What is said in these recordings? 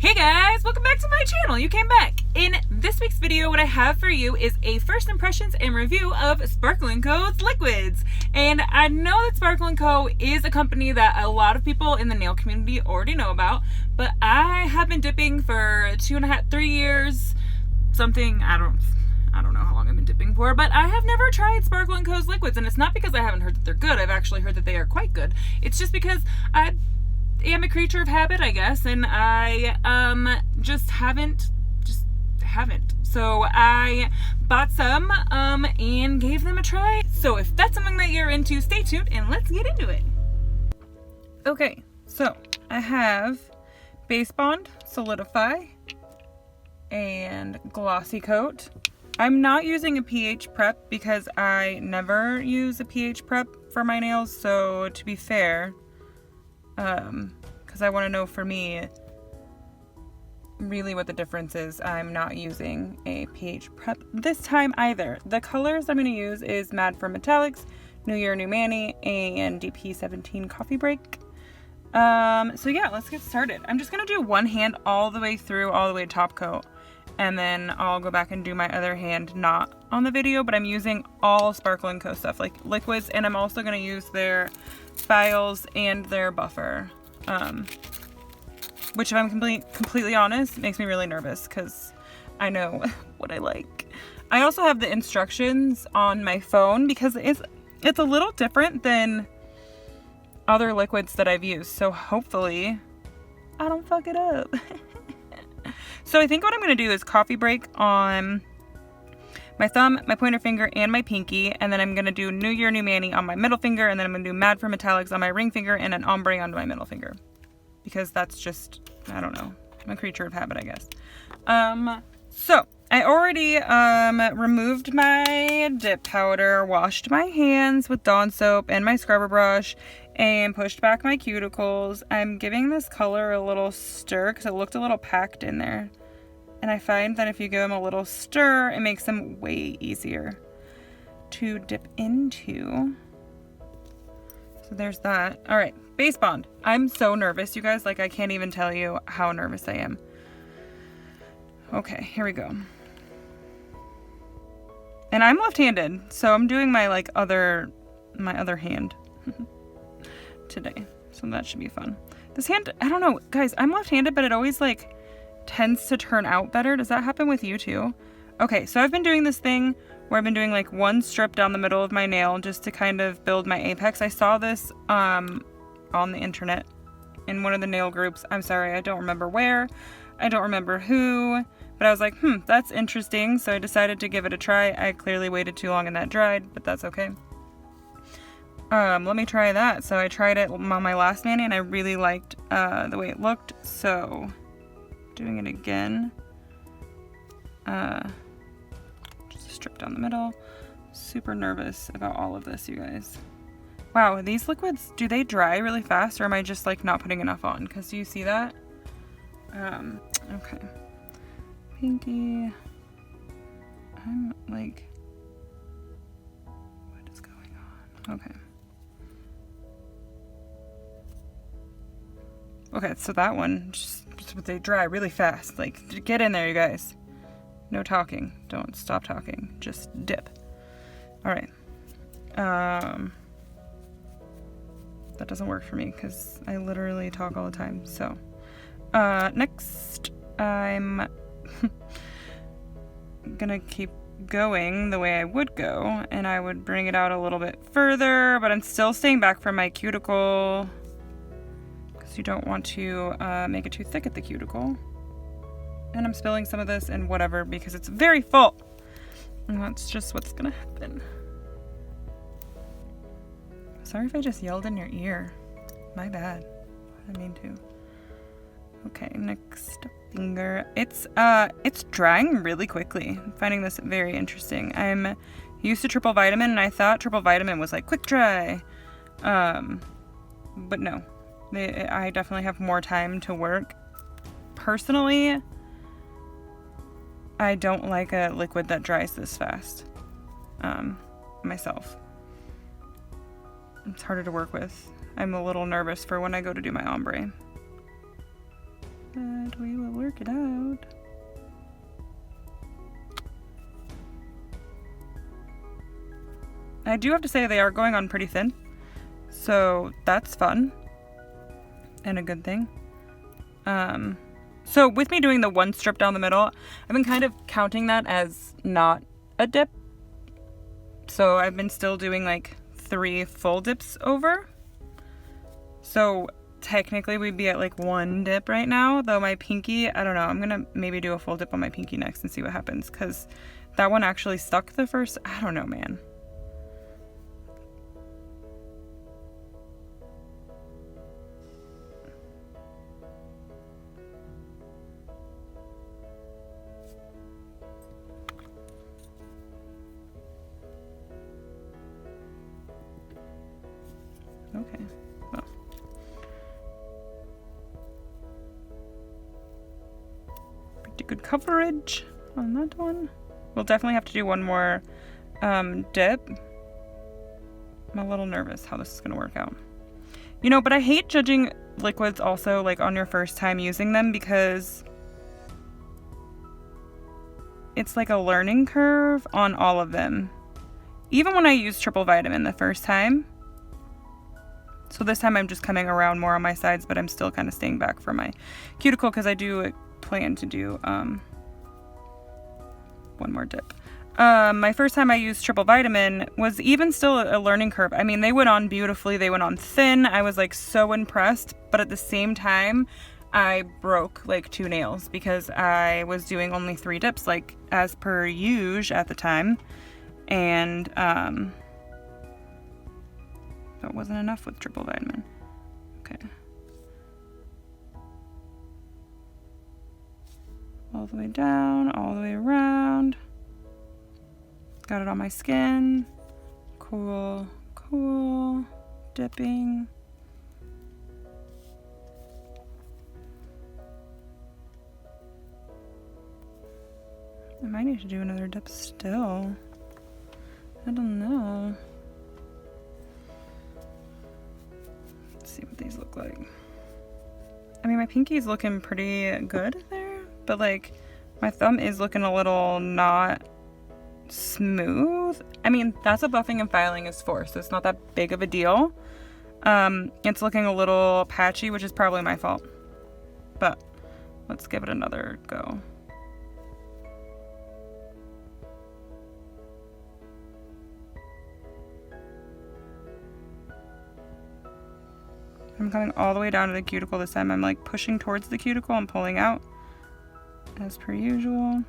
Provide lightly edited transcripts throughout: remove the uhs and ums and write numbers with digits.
Hey guys, welcome back to my channel. You came back. In this week's video, what I have for you is a first impressions and review of Sparkle & Co.'s liquids. And I know that Sparkle & Co. is a company that a lot of people in the nail community already know about, but I have been dipping for 2.5, 3 years, something, I don't know how long I've been dipping for, but I have never tried Sparkle & Co.'s liquids, and it's not because I haven't heard that they're good. I've actually heard that they are quite good. It's just because I am a creature of habit, I guess, and I just haven't. So I bought some and gave them a try. So if that's something that you're into, stay tuned and let's get into it. Okay, so I have Base Bond, Solidify, and Glossy Coat. I'm not using a pH prep because I never use a pH prep for my nails, so to be fair, because I want to know for me really what the difference is, I'm not using a pH prep this time either. The colors I'm going to use is Mad for Metallics, New Year, New Manny, and DP17 Coffee Break. So yeah, let's get started. I'm just going to do one hand all the way through, all the way to top coat, and then I'll go back and do my other hand not on the video, but I'm using all Sparkle & Co. stuff, like liquids, and I'm also going to use their files and their buffer, which, if I'm completely honest, makes me really nervous because I know what I like. I also have the instructions on my phone because it's a little different than other liquids that I've used, so hopefully I don't fuck it up. So I think what I'm going to do is coffee break on my thumb, my pointer finger, and my pinky, and then I'm going to do New Year, New Manny on my middle finger, and then I'm going to do Mad for Metallics on my ring finger, and an ombre onto my middle finger. Because that's just, I don't know, I'm a creature of habit, I guess. So I already removed my dip powder, washed my hands with Dawn soap and my scrubber brush, and pushed back my cuticles. I'm giving this color a little stir because it looked a little packed in there. And I find that if you give them a little stir, it makes them way easier to dip into. So there's that. All right, Base Bond. I'm so nervous, you guys. Like, I can't even tell you how nervous I am. Okay, here we go. And I'm left-handed, so I'm doing my other hand today. So that should be fun. This hand, I don't know, guys, I'm left-handed, but it always tends to turn out better. Does that happen with you too? Okay, so I've been doing this thing where I've been doing one strip down the middle of my nail just to kind of build my apex. I saw this on the internet in one of the nail groups. I'm sorry, I don't remember where. I don't remember who. But I was like, that's interesting. So I decided to give it a try. I clearly waited too long and that dried, but that's okay. Let me try that. So I tried it on my last mani and I really liked the way it looked. So doing it again. Just a strip down the middle. Super nervous about all of this, you guys. Wow, these liquids, do they dry really fast, or am I just not putting enough on? Because do you see that? Okay. Pinky. I'm what is going on? Okay. Okay, so that one, just they dry really fast. Get in there, you guys. No talking. Don't stop talking. Just dip. All right. That doesn't work for me because I literally talk all the time. So, next, I'm gonna keep going the way I would go, and I would bring it out a little bit further, but I'm still staying back from my cuticle because you don't want to make it too thick at the cuticle. And I'm spilling some of this and whatever because it's very full. And that's just what's gonna happen. Sorry if I just yelled in your ear. My bad. I didn't mean to. Okay, next finger. It's drying really quickly. I'm finding this very interesting. I'm used to triple vitamin and I thought triple vitamin was quick dry. But no. I definitely have more time to work. Personally, I don't like a liquid that dries this fast. Myself. It's harder to work with. I'm a little nervous for when I go to do my ombre. but we will work it out. I do have to say they are going on pretty thin, so that's fun and a good thing. So with me doing the one strip down the middle, I've been kind of counting that as not a dip. So I've been still doing like 3 full dips over. So technically we'd be at like 1 dip right now, though my pinky, I don't know, I'm gonna maybe do a full dip on my pinky next and see what happens, because that one actually stuck the first, I don't know, man. Okay, well. Pretty good coverage on that one. We'll definitely have to do one more dip. I'm a little nervous how this is going to work out. You know, but I hate judging liquids also like on your first time using them, because it's like a learning curve on all of them. Even when I used triple vitamin the first time. So this time I'm just coming around more on my sides, but I'm still kind of staying back for my cuticle, because I do plan to do one more dip. My first time I used triple vitamin was even still a learning curve. I mean, they went on beautifully. They went on thin. I was like so impressed, but at the same time, I broke like 2 nails because I was doing only 3 dips, like as per usual at the time. And that wasn't enough with triple vitamin. Okay. All the way down, all the way around. Got it on my skin. Cool, cool. Dipping. I might need to do another dip still. I don't know. Let's see what these look like. I mean, my pinky's looking pretty good there, but like my thumb is looking a little not smooth. I mean, that's what buffing and filing is for, so it's not that big of a deal. It's looking a little patchy, which is probably my fault, but let's give it another go. I'm coming all the way down to the cuticle this time. I'm like pushing towards the cuticle and pulling out as per usual.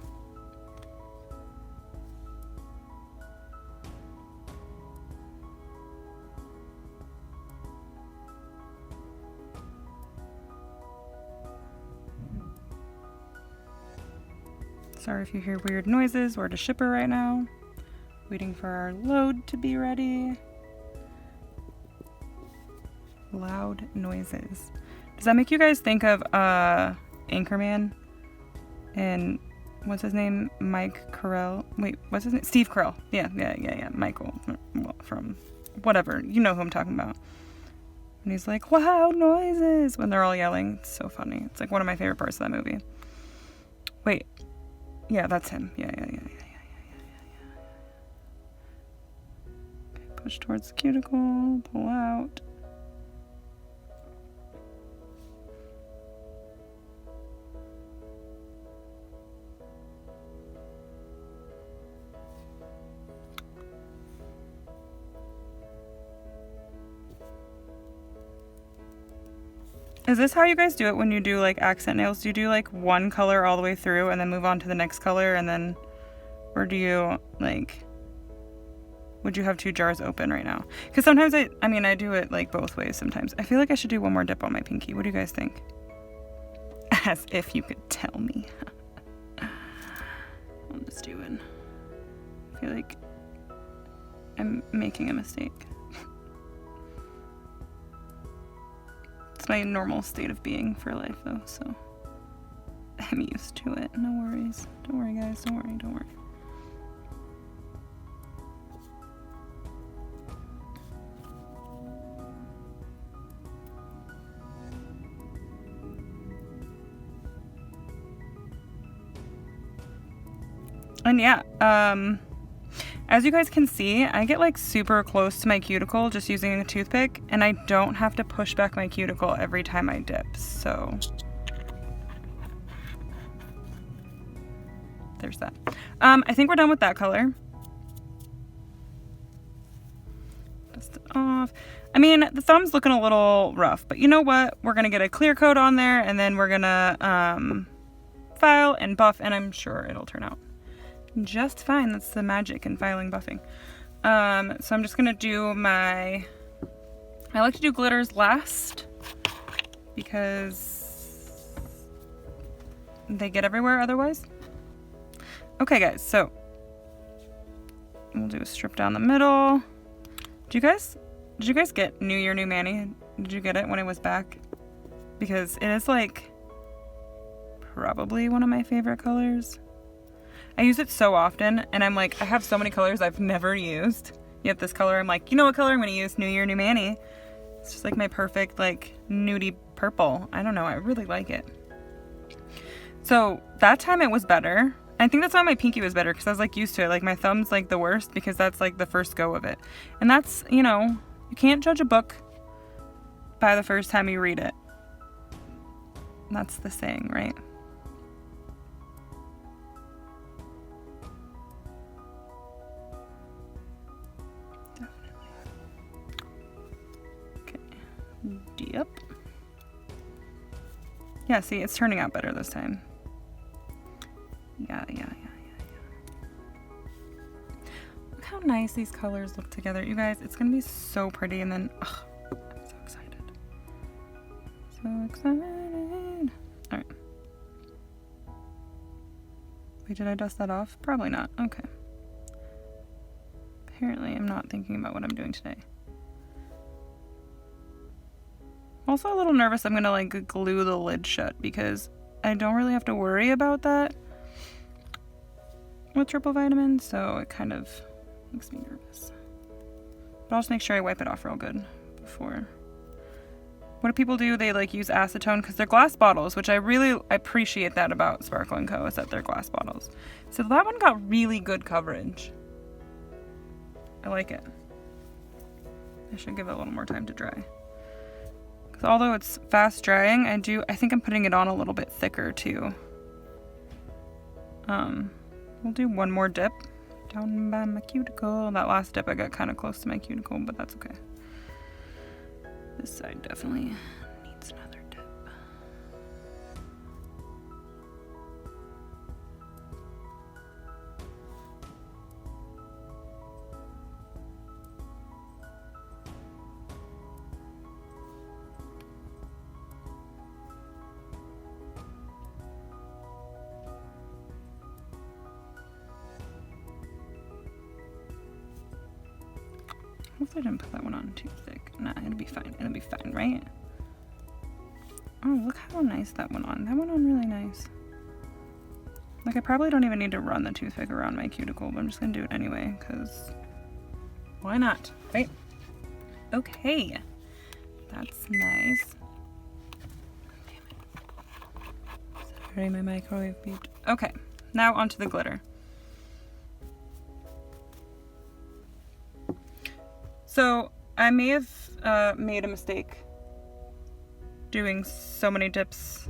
Sorry if you hear weird noises. We're at a shipper right now, waiting for our load to be ready. Loud noises. Does that make you guys think of Anchorman and what's his name? Mike Carell. Wait, what's his name? Steve Carell. Yeah. Michael from whatever. You know who I'm talking about. And he's like, loud noises when they're all yelling. It's so funny. It's like one of my favorite parts of that movie. Wait. Yeah, that's him. Yeah. Okay, push towards the cuticle, pull out. Is this how you guys do it when you do like accent nails? Do you do like one color all the way through and then move on to the next color and then, or do you like, would you have 2 jars open right now? Because sometimes I mean, I do it like both ways sometimes. I feel like I should do one more dip on my pinky. What do you guys think? As if you could tell me. I'm just doing. I feel like I'm making a mistake. It's my normal state of being for life though, so I'm used to it. No worries. Don't worry guys, don't worry. And yeah, as you guys can see, I get like super close to my cuticle just using a toothpick, and I don't have to push back my cuticle every time I dip, so there's that. I think we're done with that color. Dust it off. I mean, the thumb's looking a little rough, but you know what? We're gonna get a clear coat on there, and then we're gonna file and buff, and I'm sure it'll turn out just fine. That's the magic in filing buffing. So I'm just gonna do I like to do glitters last because they get everywhere otherwise. Okay guys, so we'll do a strip down the middle. Did you guys get New Year, New Manny? Did you get it when it was back? Because it is like probably one of my favorite colors. I use it so often, and I'm like, I have so many colors I've never used. Yet this color, I'm like, you know what color I'm gonna use? New Year, New Manny. It's just like my perfect, like, nudie purple. I don't know, I really like it. So that time it was better. I think that's why my pinky was better, because I was like used to it. Like my thumb's like the worst because that's like the first go of it. And that's, you know, you can't judge a book by the first time you read it. That's the saying, right? Yep. Yeah, see, it's turning out better this time. Yeah. Look how nice these colors look together. You guys, it's gonna be so pretty, and then, ugh, I'm so excited. So excited. All right. Wait, did I dust that off? Probably not. Okay. Apparently, I'm not thinking about what I'm doing today. Also a little nervous I'm gonna like glue the lid shut because I don't really have to worry about that with triple vitamin, so it kind of makes me nervous. But I'll just make sure I wipe it off real good before. What do people do? They like use acetone because they're glass bottles, which I really appreciate that about Sparkle & Co. is that they're glass bottles. So that one got really good coverage. I like it. I should give it a little more time to dry. Although it's fast drying, I think I'm putting it on a little bit thicker too. We'll do one more dip down by my cuticle. That last dip I got kind of close to my cuticle, but that's okay. This side definitely needs another dip. Hopefully I didn't put that one on too thick. Nah, it'll be fine. It'll be fine, right? Oh, look how nice that went on. That went on really nice. Like, I probably don't even need to run the toothpick around my cuticle, but I'm just gonna do it anyway, because why not, right? Okay. That's nice. Damn it. Sorry, my microwave beeped. Okay, now onto the glitter. So I may have made a mistake doing so many dips.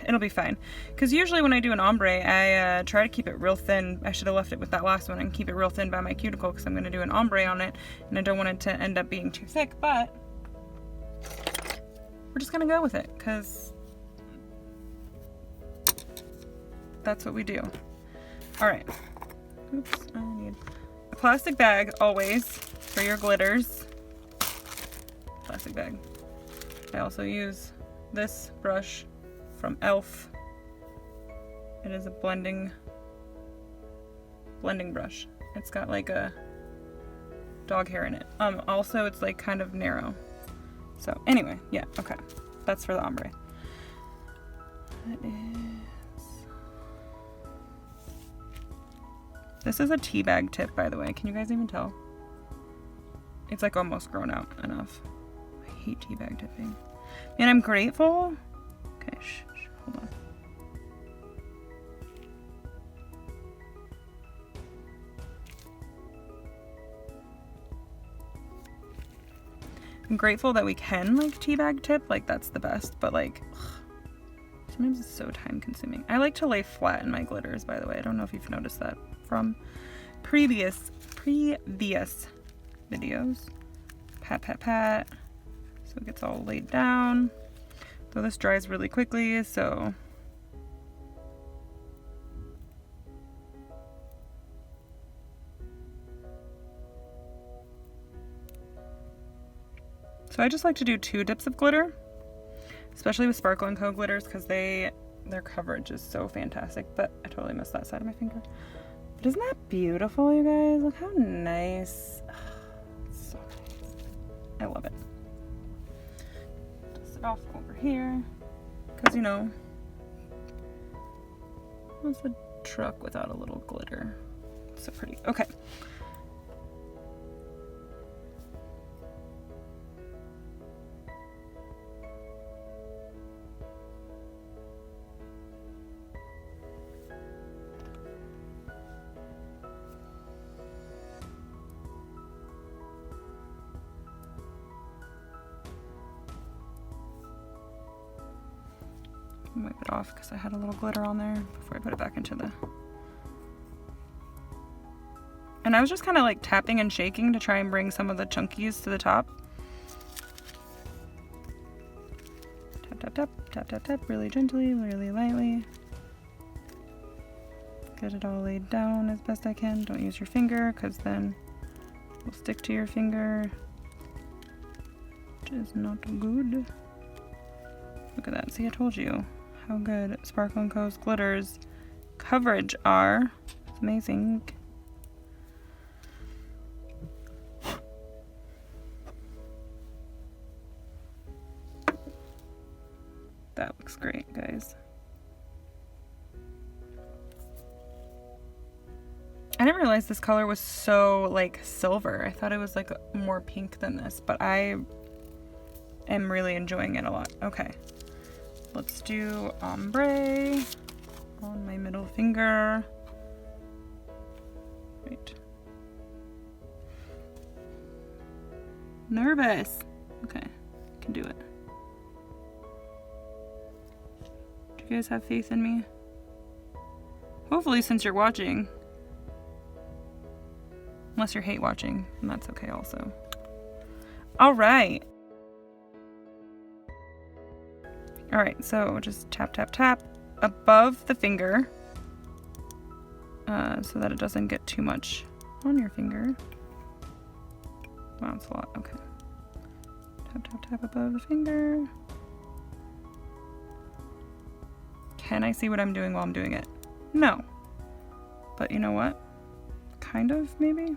It'll be fine. Because usually when I do an ombre, I try to keep it real thin. I should have left it with that last one and keep it real thin by my cuticle because I'm going to do an ombre on it. And I don't want it to end up being too thick, but we're just going to go with it because that's what we do. All right. Oops, I need a plastic bag always for your glitters. Plastic bag. I also use this brush from e.l.f. It is a blending brush. It's got like a dog hair in it. Also it's like kind of narrow. So anyway, yeah, okay. That's for the ombre. This is a tea bag tip, by the way. Can you guys even tell? It's like almost grown out enough. I hate tea bag tipping. And I'm grateful. Okay, hold on. I'm grateful that we can like teabag tip, like that's the best, but like ugh, sometimes it's so time consuming. I like to lay flat in my glitters, by the way. I don't know if you've noticed that from previous videos. Pat, pat, pat. So it gets all laid down. Though this dries really quickly, so I just like to do 2 dips of glitter, especially with Sparkle & Co. glitters, because their coverage is so fantastic. But I totally missed that side of my finger. But isn't that beautiful, you guys? Look how nice. It's so nice. I love it. Dust it off over here, because you know, what's a truck without a little glitter? It's so pretty. Okay. Wipe it off because I had a little glitter on there before I put it back into the... And I was just kind of like tapping and shaking to try and bring some of the chunkies to the top. Tap, tap, tap, tap, tap, tap, really gently, really lightly. Get it all laid down as best I can. Don't use your finger because then it'll stick to your finger, which is not good. Look at that. See, I told you how good Sparkle & Co.'s glitters coverage are. It's amazing. That looks great, guys. I didn't realize this color was so like silver. I thought it was like more pink than this, but I am really enjoying it a lot. Okay. Let's do ombre on my middle finger. Right. Nervous. Okay, can do it. Do you guys have faith in me? Hopefully, since you're watching. Unless you hate watching, and that's okay also. All right. All right, so just tap, tap, tap above the finger so that it doesn't get too much on your finger. Wow, that's a lot. Okay. Tap, tap, tap above the finger. Can I see what I'm doing while I'm doing it? No. But you know what? Kind of, maybe?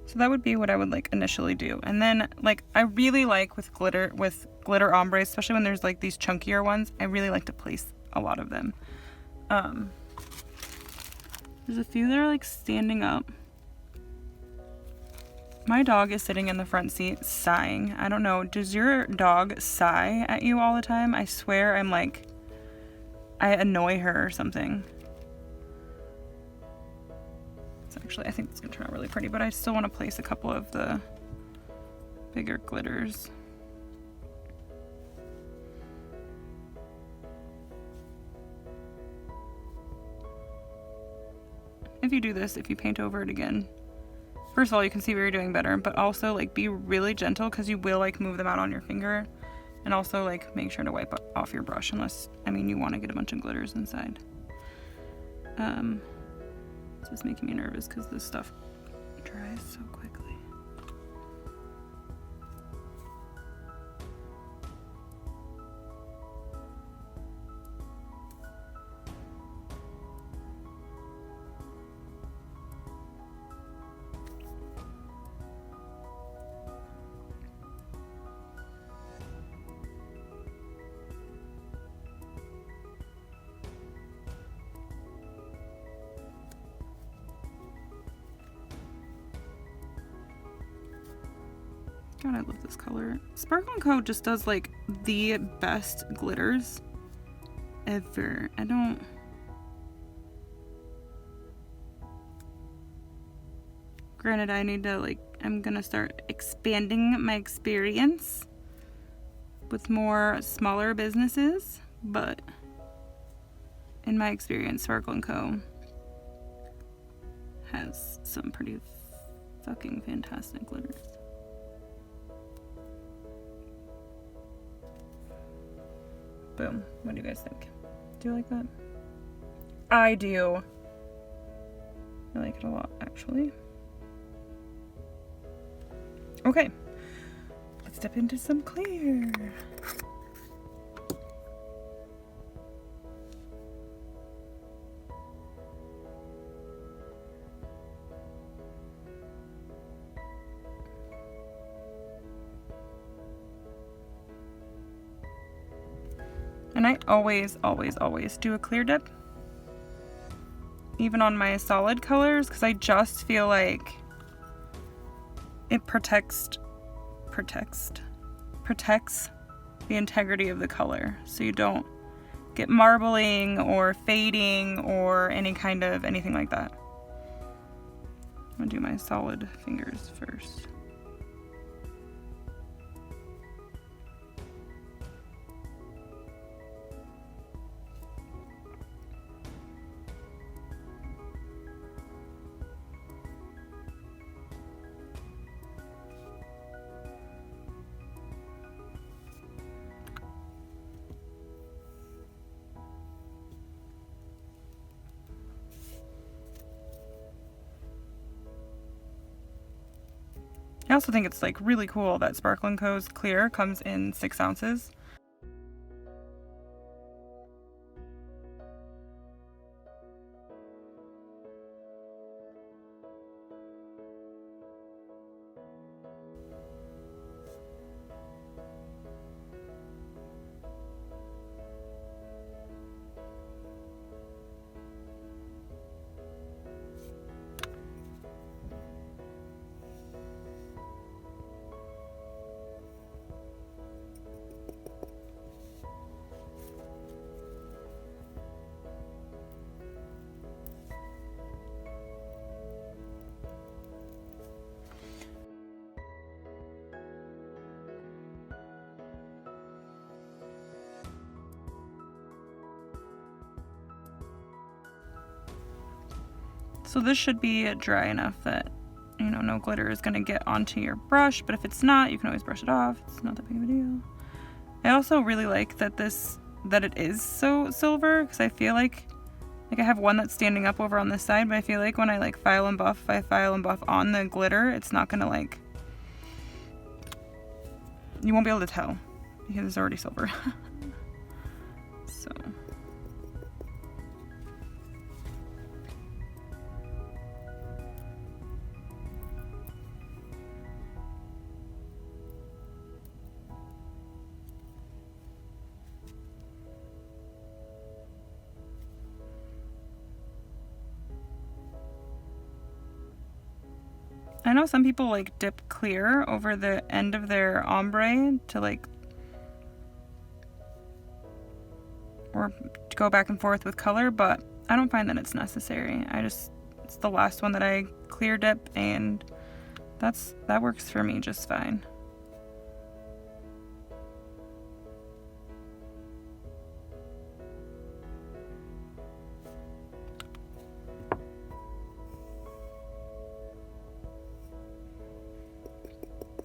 So that would be what I would like initially do. And then like I really like with glitter ombre, especially when there's like these chunkier ones, I really like to place a lot of them. There's a few that are like standing up. My dog is sitting in the front seat sighing. I don't know, does your dog sigh at you all the time? I swear I'm like, I annoy her or something. Actually, I think it's gonna turn out really pretty, but I still want to place a couple of the bigger glitters. If you do this, if you paint over it again, first of all, you can see where you're doing better, but also like be really gentle because you will like move them out on your finger, and also like make sure to wipe off your brush unless, I mean, you want to get a bunch of glitters inside. It's just making me nervous because this stuff dries so quickly. God, I love this color. Sparkle & Co. just does like the best glitters ever. Granted, I need to I'm gonna start expanding my experience with more smaller businesses, but in my experience, Sparkle & Co. has some pretty fucking fantastic glitters. Boom. What do you guys think? Do you like that? I do. I like it a lot, actually. Okay. Let's dip into some clear. And I always do a clear dip, even on my solid colors, because I just feel like it protects the integrity of the color, so you don't get marbling or fading or anything like that. I'm gonna do my solid fingers first. I also think it's really cool that Sparkle & Co.'s clear comes in 6 ounces. So this should be dry enough that, no glitter is gonna get onto your brush, but if it's not, you can always brush it off. It's not that big of a deal. I also really like that it is so silver, because I feel like I have one that's standing up over on this side, but I feel like when I file and buff on the glitter, it's not gonna you won't be able to tell because it's already silver. So. I know some people dip clear over the end of their ombre to or go back and forth with color, but I don't find that it's necessary. It's the last one that I clear dip, and that works for me just fine.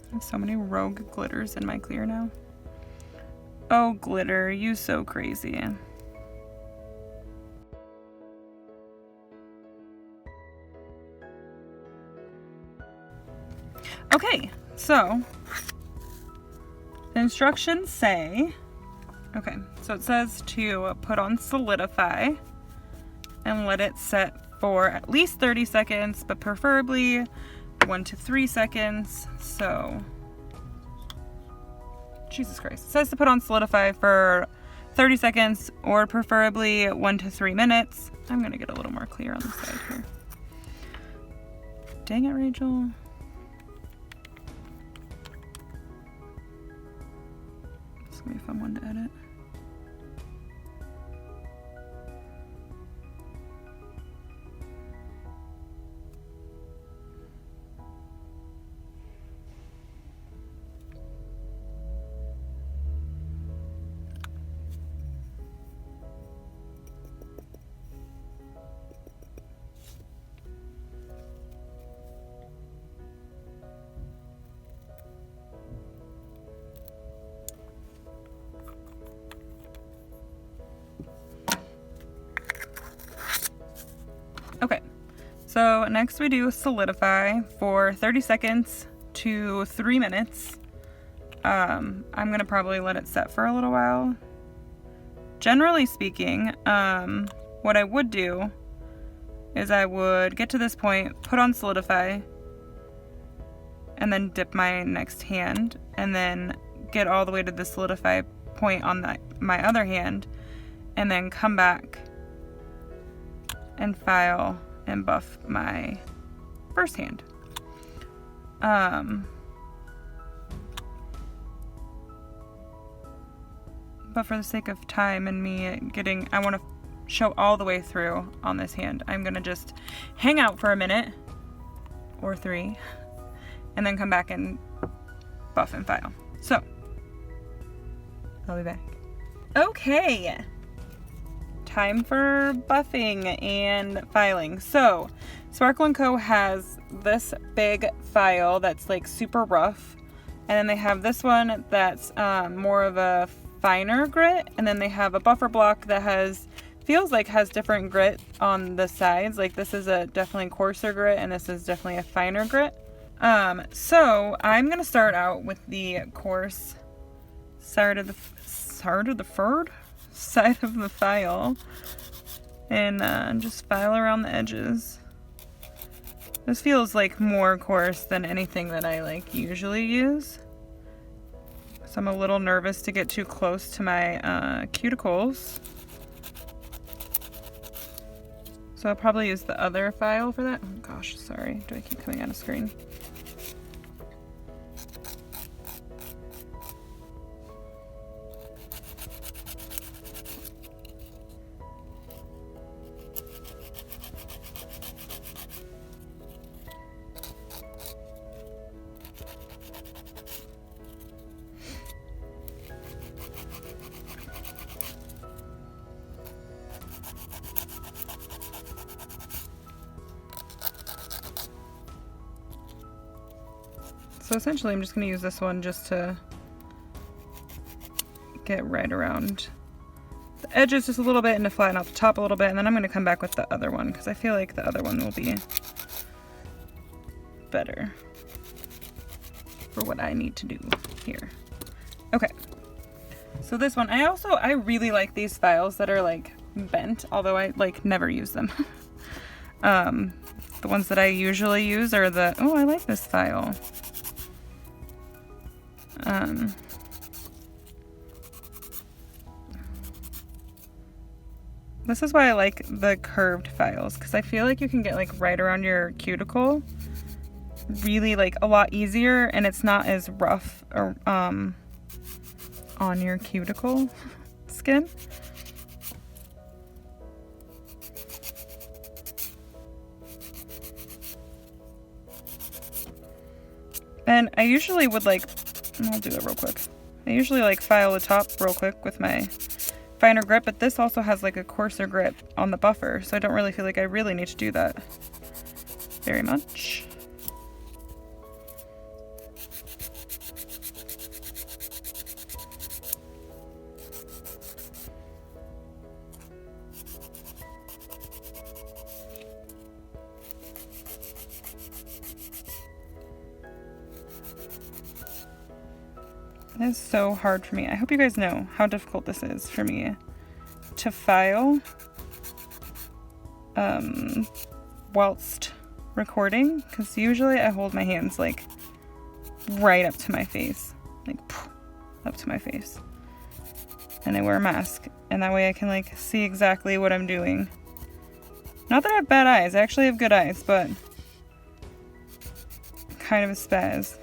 I have so many rogue glitters in my clear now. Oh, glitter, you so crazy. Okay, so the instructions say, so it says to put on Solidify and let it set for at least 30 seconds, but preferably 1 to 3 seconds. So, Jesus Christ. It says to put on Solidify for 30 seconds or preferably 1 to 3 minutes. I'm gonna get a little more clear on the side here. Dang it, Rachel. gonna be a fun one to edit. Okay, so next we do solidify for 30 seconds to 3 minutes. I'm gonna probably let it set for a little while. Generally speaking, what I would do is I would get to this point, put on solidify, and then dip my next hand, and then get all the way to the solidify point on my other hand, and then come back and file and buff my first hand. But for the sake of time and me I want to show all the way through on this hand, I'm gonna just hang out for a minute or 3 and then come back and buff and file. So I'll be back. Okay, time for buffing and filing. So Sparkle & Co has this big file that's like super rough, and then they have this one that's more of a finer grit, and then they have a buffer block that feels like has different grit on the sides. Like this is a definitely coarser grit, and this is definitely a finer grit. So I'm gonna start out with the coarse side of the file, and just file around the edges. This feels like more coarse than anything that I like usually use, so I'm a little nervous to get too close to my cuticles. So I'll probably use the other file for that. Oh gosh, sorry, do I keep coming out of screen? So essentially I'm just going to use this one just to get right around the edges just a little bit and to flatten out the top a little bit, and then I'm going to come back with the other one because I feel like the other one will be better for what I need to do here. Okay, so this one, I really like these files that are like bent, although I like never use them. The ones that I usually use are oh, I like this file. This is why I like the curved files, because I feel like you can get like right around your cuticle really like a lot easier, and it's not as rough or on your cuticle skin. And I usually would like, I'll do it real quick. I usually like file the top real quick with my finer grip, but this also has like a coarser grip on the buffer, so I don't really feel like I really need to do that very much. It is so hard for me. I hope you guys know how difficult this is for me to file whilst recording, because usually I hold my hands like right up to my face, like up to my face, and I wear a mask, and that way I can like see exactly what I'm doing. Not that I have bad eyes, I actually have good eyes, but kind of a spaz.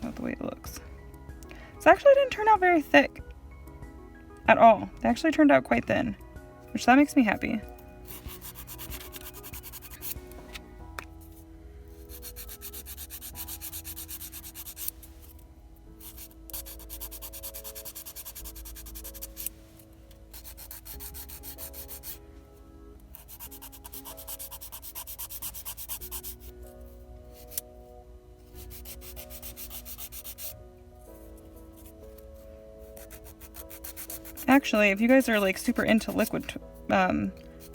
Not the way it looks. This actually didn't turn out very thick at all. They actually turned out quite thin, which that makes me happy. Actually, if you guys are like super into liquid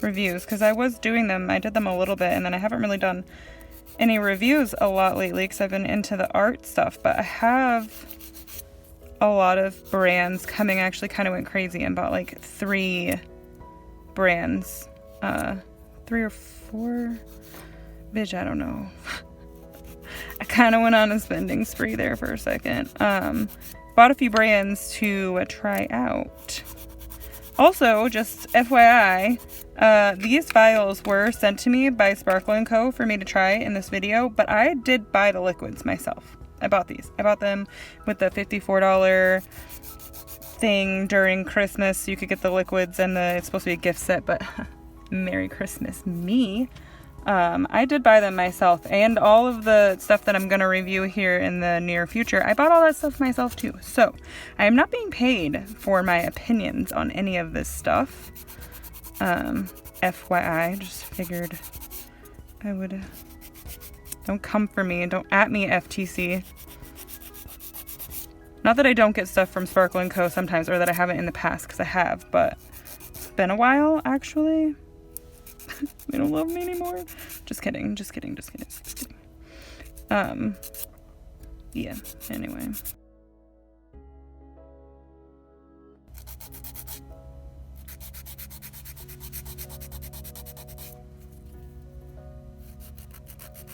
reviews, because I was doing them, I did them a little bit, and then I haven't really done any reviews a lot lately because I've been into the art stuff, but I have a lot of brands coming. I actually kind of went crazy and bought like 3 brands, 3 or 4, bitch, I don't know. I kind of went on a spending spree there for a second. Bought a few brands to try out. Also, just FYI, these vials were sent to me by Sparkle & Co. for me to try in this video, but I did buy the liquids myself. I bought these. I bought them with the $54 thing during Christmas, so you could get the liquids and it's supposed to be a gift set, but Merry Christmas me. I did buy them myself, and all of the stuff that I'm going to review here in the near future, I bought all that stuff myself too. So, I am not being paid for my opinions on any of this stuff. FYI, just figured I would, don't come for me, don't at me, FTC. Not that I don't get stuff from Sparkle & Co. sometimes, or that I haven't in the past, because I have, but it's been a while, actually. They don't love me anymore. Just kidding. Yeah, anyway.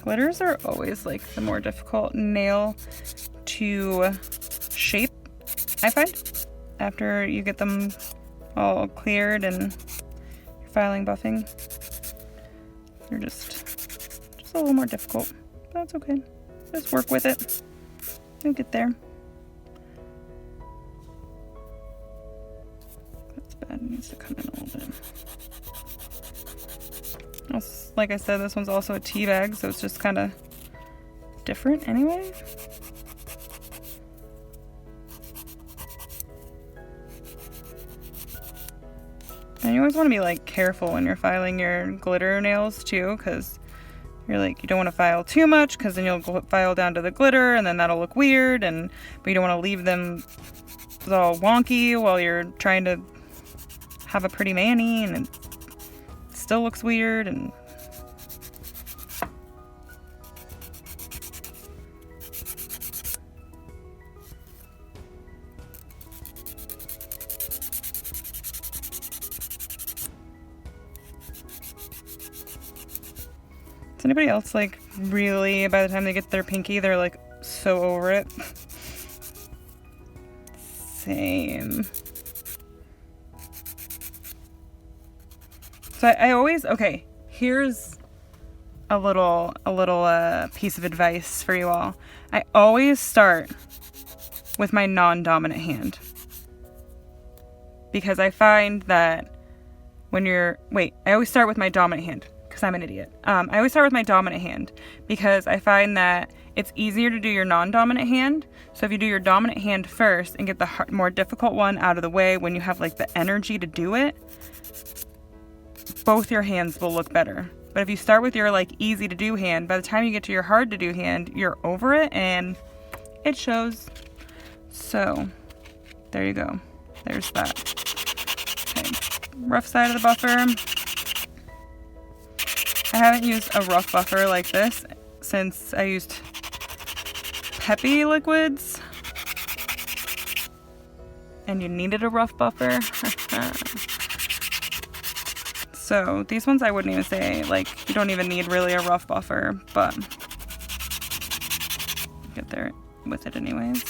Glitters are always like the more difficult nail to shape, I find, after you get them all cleared and you're filing buffing. They're just a little more difficult, but that's okay. Just work with it. You'll get there. That's bad. It needs to come in a little bit. Also, like I said, this one's also a tea bag, so it's just kind of different anyway. And you always want to be like careful when you're filing your glitter nails too, because you're like, you don't want to file too much, because then you'll file down to the glitter and then that'll look weird, but you don't want to leave them all wonky while you're trying to have a pretty mani and it still looks weird. And does anybody else like really, by the time they get their pinky, they're like so over it? Same. So I always, okay, here's a little piece of advice for you all. I always start with my non-dominant hand, because I find that when I always start with my dominant hand, because I'm an idiot. I always start with my dominant hand, because I find that it's easier to do your non-dominant hand. So if you do your dominant hand first and get the more difficult one out of the way when you have like the energy to do it, both your hands will look better. But if you start with your like easy to do hand, by the time you get to your hard to do hand, you're over it and it shows. So there you go. There's that. Okay. Rough side of the buffer. I haven't used a rough buffer like this since I used peppy liquids. And you needed a rough buffer. So these ones I wouldn't even say, like, you don't even need really a rough buffer, but get there with it anyways.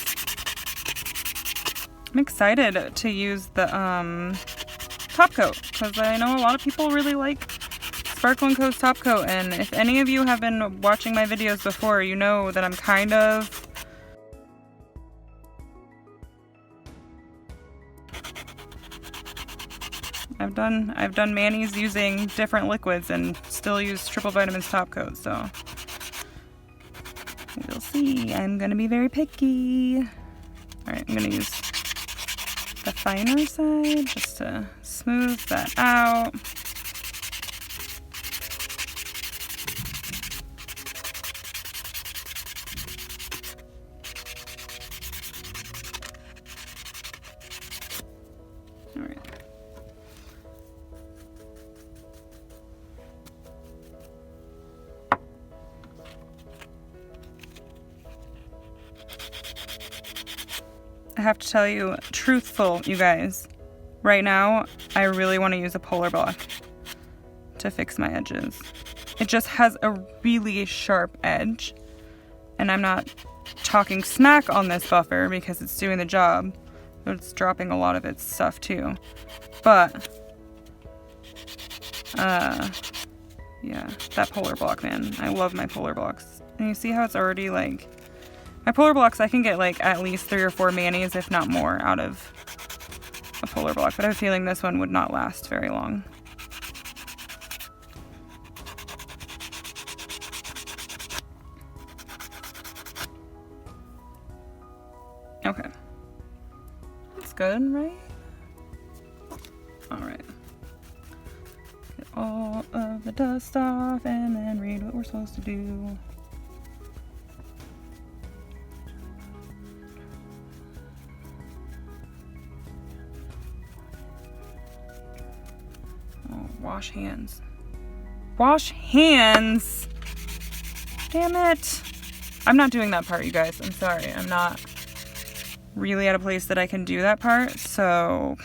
I'm excited to use the top coat, because I know a lot of people really like Sparkle & Co.'s top coat, and if any of you have been watching my videos before, you know that I'm kind of I've done manis using different liquids and still use triple vitamins top coat, so we'll see. I'm gonna be very picky. All right, I'm gonna use the finer side just to smooth that out. All right. I have to tell you, truthful, you guys, right now, I really want to use a polar block to fix my edges. It just has a really sharp edge, and I'm not talking smack on this buffer because it's doing the job, but it's dropping a lot of its stuff too. But, yeah, that polar block, man. I love my polar blocks. And you see how it's already like, my polar blocks, I can get like at least 3 or 4 manis, if not more, out of a polar block. But I have a feeling this one would not last very long. Okay. That's good, right? Alright. Get all of the dust off and then read what we're supposed to do. Wash hands. Wash hands! Damn it! I'm not doing that part, you guys. I'm sorry. I'm not really at a place that I can do that part, so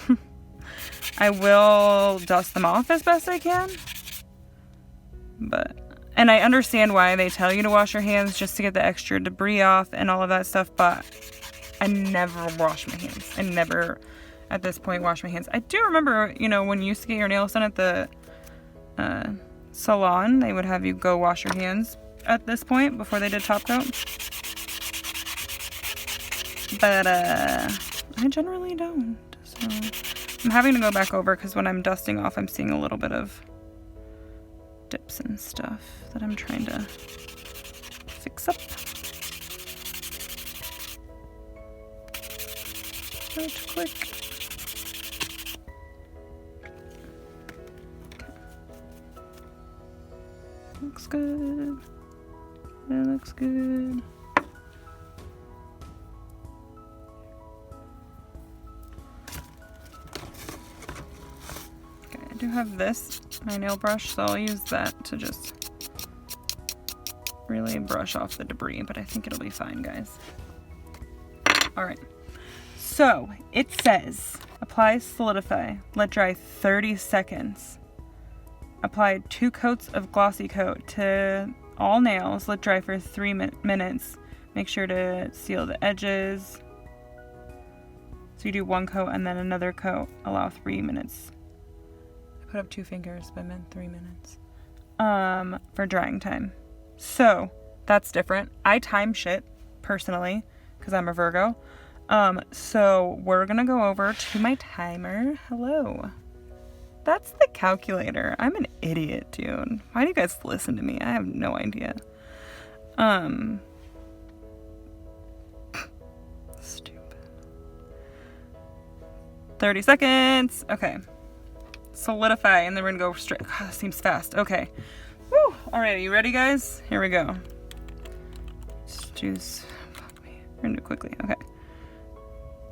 I will dust them off as best I can. And I understand why they tell you to wash your hands, just to get the extra debris off and all of that stuff, but I never wash my hands. I never, at this point, wash my hands. I do remember, you know, when you used to get your nails done at the salon, they would have you go wash your hands at this point before they did top coat. But I generally don't. So I'm having to go back over because when I'm dusting off, I'm seeing a little bit of dips and stuff that I'm trying to fix up. Right quick. Looks good. It looks good. Okay, I do have this, my nail brush, so I'll use that to just really brush off the debris, but I think it'll be fine, guys. Alright, so it says, apply Solidify, let dry 30 seconds. Apply 2 coats of glossy coat to all nails. Let dry for 3 minutes. Make sure to seal the edges. So you do 1 coat and then another coat. Allow 3 minutes. I put up 2 fingers, but I meant 3 minutes. For drying time. So that's different. I time shit personally because I'm a Virgo. So we're gonna go over to my timer. Hello. That's the calculator. I'm an idiot, dude. Why do you guys listen to me? I have no idea. Stupid. 30 seconds. Okay. Solidify, and then we're gonna go straight. God, that seems fast. Okay. Woo! Alright, are you ready, guys? Here we go. Juice. Fuck me. We're gonna do it quickly. Okay.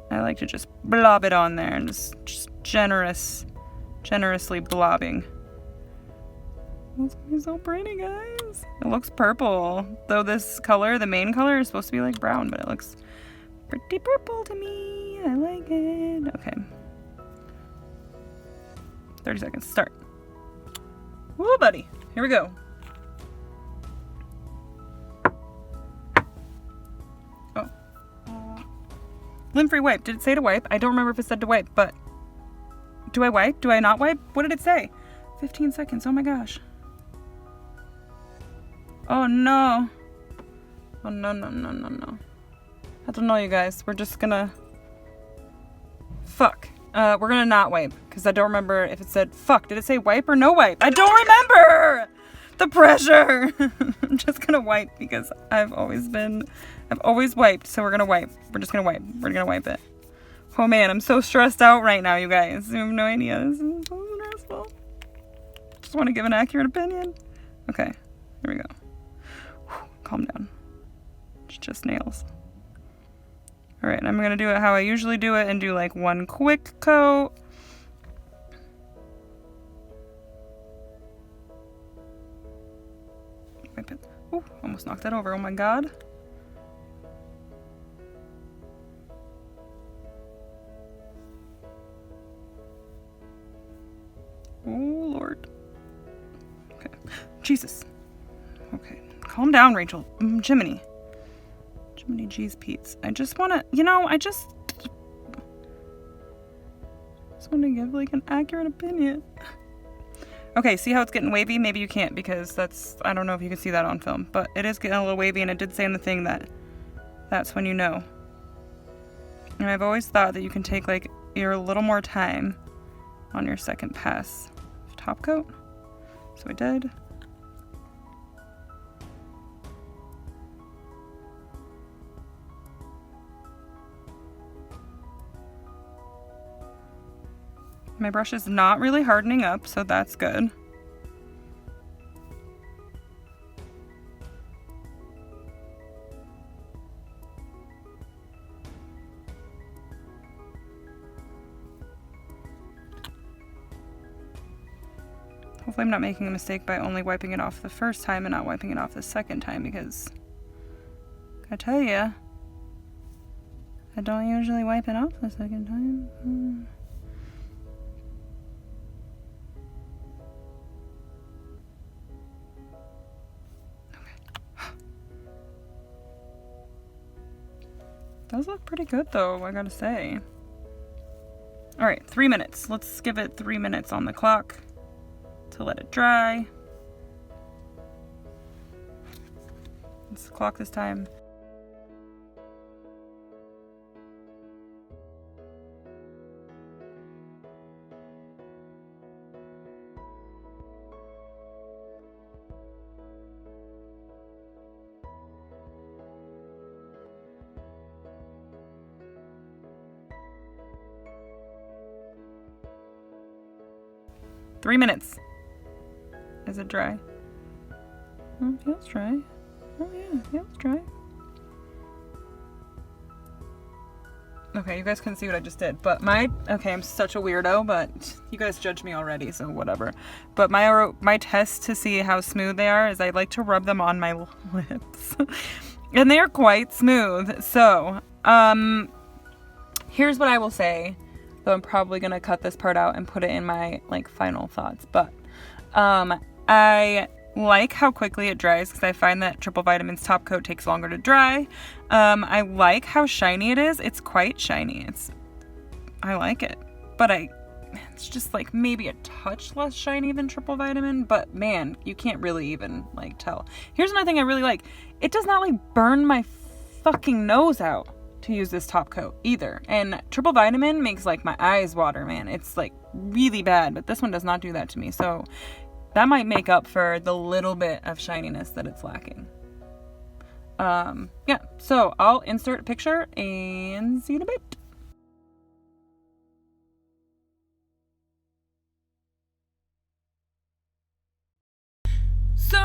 I like to just blob it on there and just generously blobbing. It's gonna be so pretty, guys. It looks purple. Though this color, the main color, is supposed to be like brown, but it looks pretty purple to me. I like it. Okay. 30 seconds. Start. Woo, buddy. Here we go. Oh. Lint-free wipe. Did it say to wipe? I don't remember if it said to wipe, but do I wipe? Do I not wipe? What did it say? 15 seconds. Oh my gosh. Oh no. Oh no, no, no, no, no. I don't know, you guys. We're just gonna... Fuck. We're gonna not wipe because I don't remember if it said, fuck, did it say wipe or no wipe? I don't remember the pressure. I'm just gonna wipe because I've always wiped. So we're gonna wipe. We're just gonna wipe. We're gonna wipe it. Oh man, I'm so stressed out right now, you guys. You have no idea. This is so stressful. Just want to give an accurate opinion. Okay, here we go. Whew, calm down. It's just nails. All right, I'm gonna do it how I usually do it and do like one quick coat. Wipe it. Ooh, almost knocked that over. Oh my god. Oh Lord. Okay. Jesus. Okay. Calm down, Rachel. Jiminy. Jiminy G's Pete's. I just want to, I just want to give like an accurate opinion. Okay, see how it's getting wavy? Maybe you can't because I don't know if you can see that on film, but it is getting a little wavy, and it did say in the thing that that's when you know. And I've always thought that you can take like a little more time on your second pass of top coat. So I did. My brush is not really hardening up, so that's good. Hopefully I'm not making a mistake by only wiping it off the first time and not wiping it off the second time, because I tell you, I don't usually wipe it off the second time. Does look pretty good though, I gotta say. All right, 3 minutes. Let's give it 3 minutes on the clock to let it dry. Let's clock this time. Three minutes. Is it dry? Oh, yeah, it's dry. Oh yeah, it's dry. Okay, you guys couldn't see what I just did, but I'm such a weirdo, but you guys judge me already, so whatever. But my test to see how smooth they are is I like to rub them on my lips. And they are quite smooth. So, here's what I will say. Though I'm probably going to cut this part out and put it in my final thoughts. But I like how quickly it dries because I find that Triple Vitamin's top coat takes longer to dry. I like how shiny it is. It's quite shiny. I like it. But it's just like maybe a touch less shiny than Triple Vitamin. But man, you can't really even tell. Here's another thing I really like. It does not burn my fucking nose out to use this top coat either. And Triple Vitamin makes my eyes water, man. It's really bad, but this one does not do that to me. So that might make up for the little bit of shininess that it's lacking. Yeah, so I'll insert a picture and see you in a bit. So,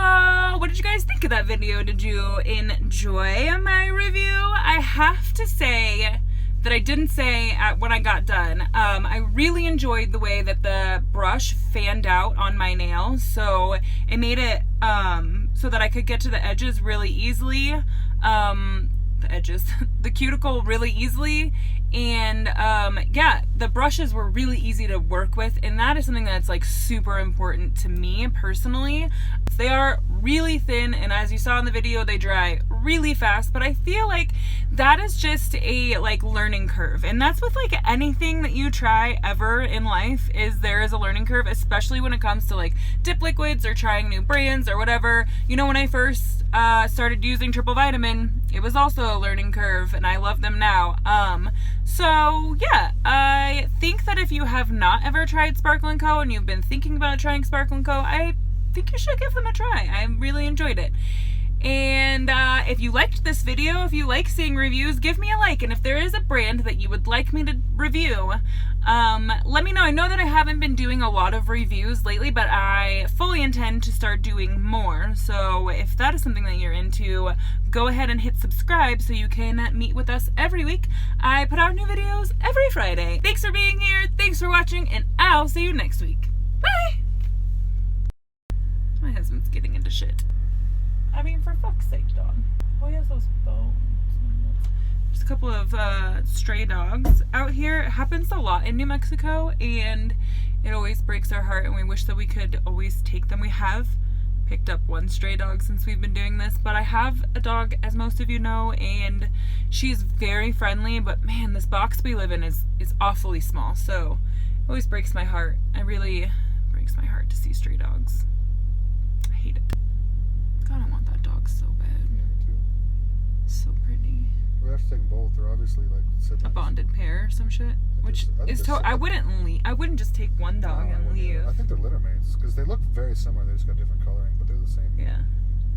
what did you guys think of that video? Did you enjoy my review? I have to say that I didn't say when I got done. I really enjoyed the way that the brush fanned out on my nails. So it made it so that I could get to the edges really easily. The cuticle really easily. And yeah, the brushes were really easy to work with, and that is something that's super important to me personally. They are really thin, and as you saw in the video, they dry really fast, but I feel like that is just a learning curve, and that's with anything that you try ever in life. There is a learning curve, especially when it comes to dip liquids or trying new brands or whatever. When I first started using Triple Vitamin, it was also a learning curve, and I love them now. So yeah, I think that if you have not ever tried Sparkle & Co. and you've been thinking about trying Sparkle & Co., I think you should give them a try. I really enjoyed it. And if you liked this video, if you like seeing reviews, give me a like. And if there is a brand that you would like me to review, let me know. I know that I haven't been doing a lot of reviews lately, but I fully intend to start doing more. So if that is something that you're into, go ahead and hit subscribe so you can meet with us every week. I put out new videos every Friday. Thanks for being here. Thanks for watching, and I'll see you next week. Bye! My husband's getting into shit. I mean, for fuck's sake, dog. Oh, he has those bones. There's a couple of stray dogs out here. It happens a lot in New Mexico, and it always breaks our heart, and we wish that we could always take them. We have picked up one stray dog since we've been doing this, but I have a dog, as most of you know, and she's very friendly, but man, this box we live in is awfully small, so it always breaks my heart. It really breaks my heart to see stray dogs. I hate it. God, I want that dog so bad. Yeah, me too. So pretty. We have to take them both. They're obviously like siblings. A bonded pair or some shit. Which is I wouldn't just take one dog and leave. I think they're litter mates because they look very similar. They just got different coloring, but they're the same. Yeah.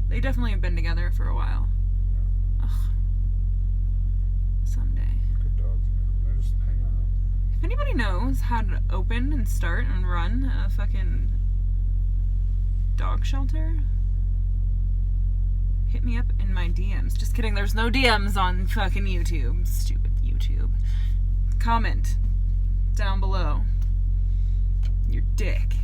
They definitely have been together for a while. Yeah. Ugh. Someday. Good dogs, man. They're just hanging out. If anybody knows how to open and start and run a fucking dog shelter, hit me up in my DMs. Just kidding, there's no DMs on fucking YouTube. Stupid YouTube. Comment down below. Your dick.